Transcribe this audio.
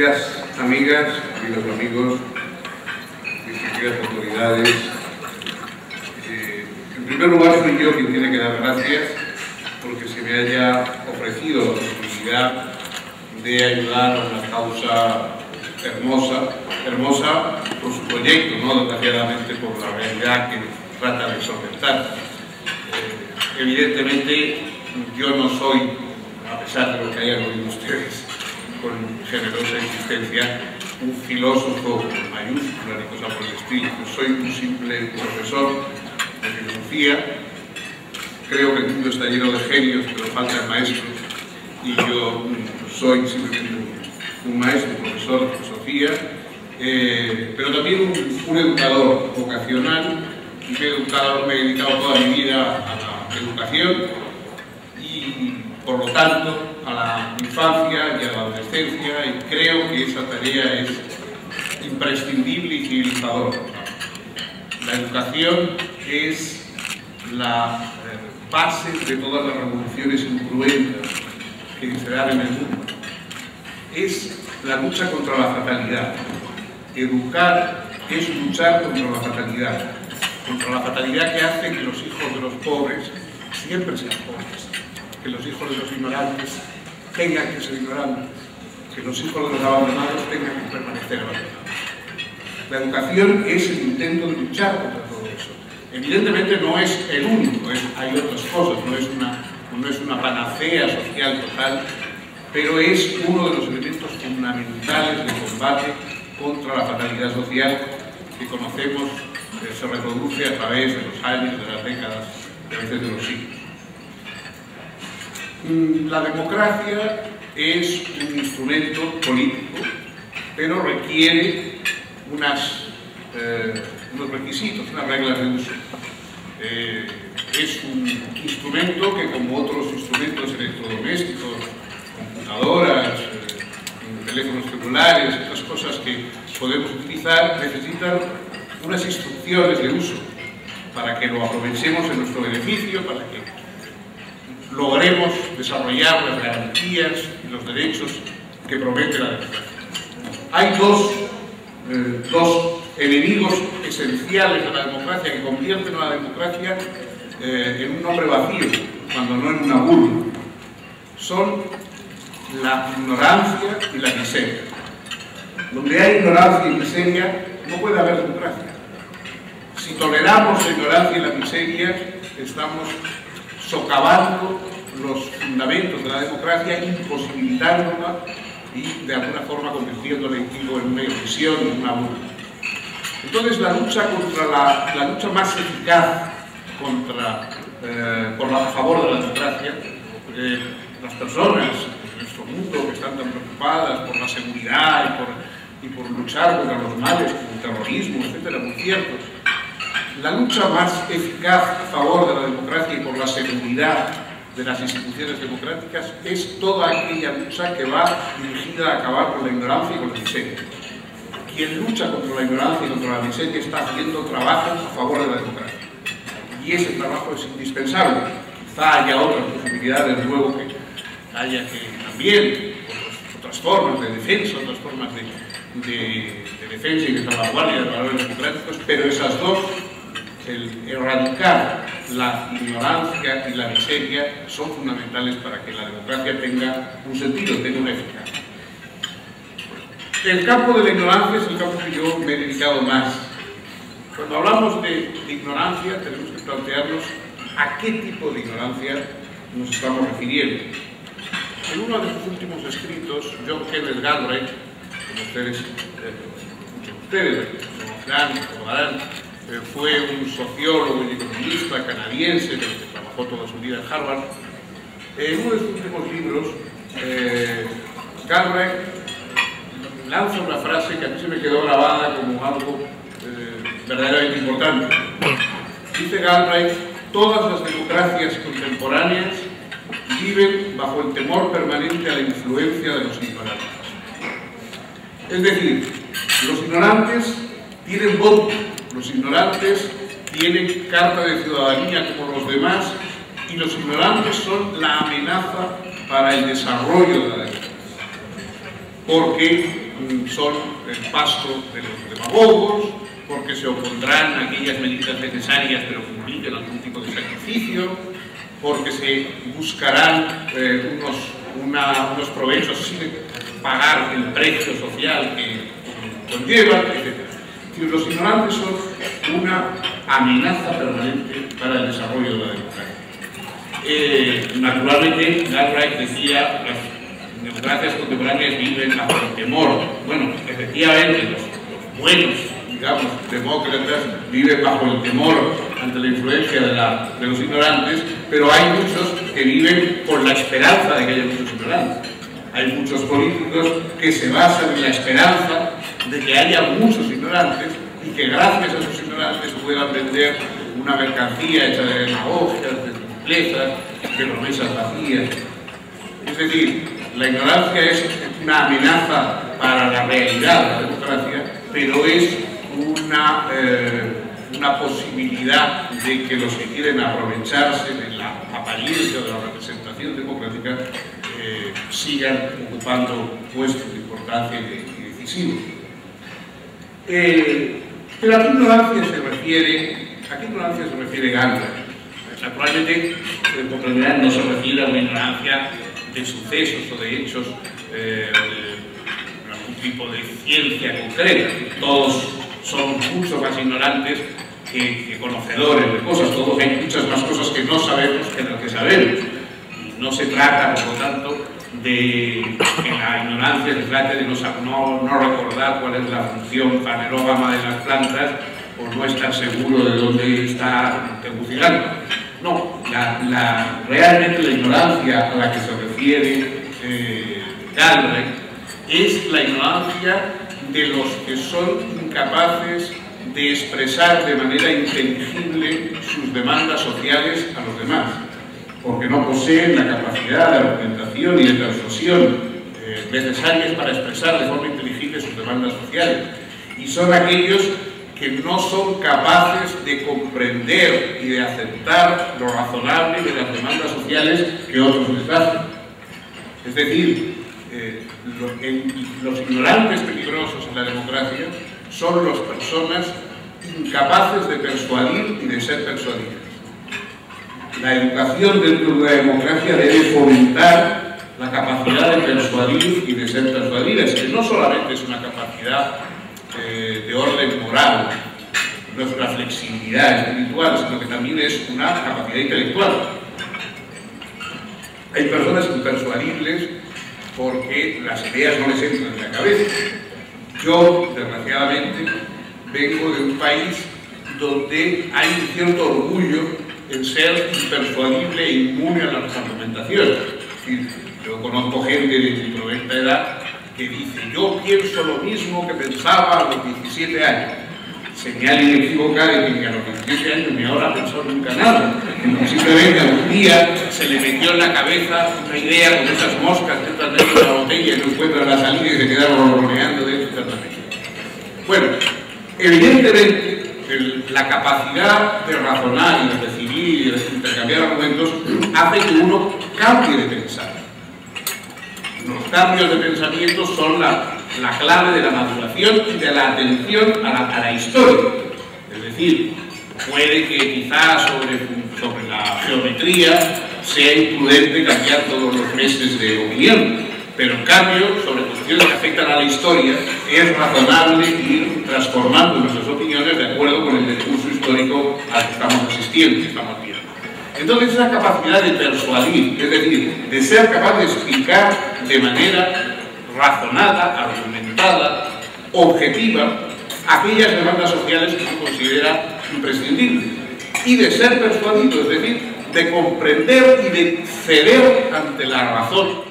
Queridas amigas, queridos amigos, distinguidas autoridades, en primer lugar soy yo quien tiene que dar gracias porque se me haya ofrecido la posibilidad de ayudar a una causa hermosa por su proyecto, no desgraciadamente por la realidad que trata de solventar. Evidentemente yo no soy, a pesar de lo que hayan oído ustedes con generosa insistencia, un filósofo mayúscula ni cosa por el estilo. Yo soy un simple profesor de filosofía. Creo que el mundo está lleno de genios, pero faltan maestros, y yo soy simplemente un maestro, un profesor de filosofía, pero también un educador vocacional. Me he dedicado toda mi vida a la educación y, por lo tanto, a la infancia y a la adolescencia, y creo que esa tarea es imprescindible y civilizadora. La educación es la base de todas las revoluciones incruentas que se dan en el mundo. Es la lucha contra la fatalidad. Educar es luchar contra la fatalidad que hace que los hijos de los pobres siempre sean pobres, que los hijos de los ignorantes tengan que ser ignorantes, que los hijos de los abandonados tengan que permanecer abandonados. La educación es el intento de luchar contra todo eso. Evidentemente no es el único, hay otras cosas, no es una panacea social total, pero es uno de los elementos fundamentales del combate contra la fatalidad social que conocemos, se reproduce a través de los años, de las décadas, y a veces de los siglos. La democracia es un instrumento político, pero requiere unos requisitos, unas reglas de uso. Es un instrumento que, como otros instrumentos electrodomésticos, computadoras, teléfonos celulares, estas cosas que podemos utilizar, necesitan unas instrucciones de uso para que lo aprovechemos en nuestro beneficio, para que logremos desarrollar las garantías y los derechos que promete la democracia. Hay dos enemigos esenciales de la democracia que convierten a la democracia en un nombre vacío, cuando no en una burla. Son la ignorancia y la miseria. Donde hay ignorancia y miseria, no puede haber democracia. Si toleramos la ignorancia y la miseria, estamos socavando los fundamentos de la democracia, imposibilitándola y de alguna forma convirtiéndola en una ilusión, en una burla. Entonces la lucha más eficaz a favor de la democracia, las personas en nuestro mundo que están tan preocupadas por la seguridad y por luchar contra los males como el terrorismo, etcétera, muy cierto. La lucha más eficaz a favor de la democracia y por la seguridad de las instituciones democráticas es toda aquella lucha que va dirigida a acabar con la ignorancia y con la miseria. Quien lucha contra la ignorancia y contra la miseria está haciendo trabajo a favor de la democracia. Y ese trabajo es indispensable. Quizá haya otras posibilidades, luego que haya que también otras formas de defensa, otras formas de defensa y de salvaguardia de los valores democráticos, pero esas dos, el erradicar la ignorancia y la miseria, son fundamentales para que la democracia tenga un sentido, tenga una eficacia. El campo de la ignorancia es el campo que yo me he dedicado más. Cuando hablamos de ignorancia, tenemos que plantearnos a qué tipo de ignorancia nos estamos refiriendo. En uno de sus últimos escritos, John Kenneth Galbraith, como muchos de ustedes recordarán, fue un sociólogo y economista canadiense que trabajó toda su vida en Harvard. En uno de sus últimos libros, Galbraith lanza una frase que a mí se me quedó grabada como algo verdaderamente importante. Dice Galbraith: todas las democracias contemporáneas viven bajo el temor permanente a la influencia de los ignorantes. Es decir, los ignorantes tienen voto, los ignorantes tienen carta de ciudadanía como los demás, y los ignorantes son la amenaza para el desarrollo de la democracia. Porque son el pasto de los demagogos, porque se opondrán a aquellas medidas necesarias pero que impliquen algún tipo de sacrificio, porque se buscarán unos provechos sin pagar el precio social que conllevan, etc. Los ignorantes son una amenaza permanente para el desarrollo de la democracia. Naturalmente, Galbraith decía las democracias contemporáneas viven bajo el temor. Bueno, efectivamente, los buenos, digamos, demócratas viven bajo el temor ante la influencia de los ignorantes, pero hay muchos que viven con la esperanza de que haya muchos ignorantes. Hay muchos políticos que se basan en la esperanza de que haya muchos ignorantes y que gracias a esos ignorantes puedan vender una mercancía hecha de demagogias, de simplezas, de promesas vacías. Es decir, la ignorancia es una amenaza para la realidad de la democracia, pero es una posibilidad de que los que quieren aprovecharse de la apariencia de la representación democrática sigan ocupando puestos de importancia y decisivos. Pero ¿a qué ignorancia se refiere Galbraith? Naturalmente, comprenderán, no se refiere a una ignorancia de sucesos o de hechos de algún tipo de ciencia concreta. Todos somos mucho más ignorantes que conocedores de cosas. Todos hay muchas más cosas que no sabemos que las que sabemos. Y no se trata, por lo tanto, de que la ignorancia se trate de no recordar cuál es la función fanerógama de las plantas o no estar seguro de dónde está tegucigando. No, realmente la ignorancia a la que se refiere Galbraith es la ignorancia de los que son incapaces de expresar de manera inteligible sus demandas sociales a los demás, porque no poseen la capacidad de argumentación y de persuasión necesarias para expresar de forma inteligible sus demandas sociales. Y son aquellos que no son capaces de comprender y de aceptar lo razonable de las demandas sociales que otros les hacen. Es decir, los ignorantes peligrosos en la democracia son las personas incapaces de persuadir y de ser persuadidas. La educación dentro de la democracia debe fomentar la capacidad de persuadir y de ser persuadidas, que no solamente es una capacidad de orden moral, no es una flexibilidad espiritual, sino que también es una capacidad intelectual. Hay personas impersuadibles porque las ideas no les entran en la cabeza. Yo, desgraciadamente, vengo de un país donde hay un cierto orgullo en ser impersuadible e inmune a las argumentaciones. Es decir, yo conozco gente de mi proventa edad que dice: yo pienso lo mismo que pensaba a los 17 años. Señal inequívoca de que a los 17 años ni ahora ha pensado nunca nada. Simplemente algún día se le metió en la cabeza una idea con esas moscas que están dentro de la botella y no encuentran la salida y se quedaron ronroneando dentro de esta botella. Bueno, evidentemente la capacidad de razonar y de decidir y de intercambiar argumentos hace que uno cambie de pensar. Los cambios de pensamiento son la clave de la maduración y de la atención a la historia. Es decir, puede que quizás sobre la geometría sea imprudente cambiar todos los meses de opinión, pero en cambio, sobre cuestiones que afectan a la historia, es razonable ir transformando nuestras opiniones de acuerdo con el discurso histórico al que estamos asistiendo, que estamos viendo. Entonces, esa capacidad de persuadir, es decir, de ser capaz de explicar de manera razonada, argumentada, objetiva, aquellas demandas sociales que se considera imprescindibles, y de ser persuadido, es decir, de comprender y de ceder ante la razón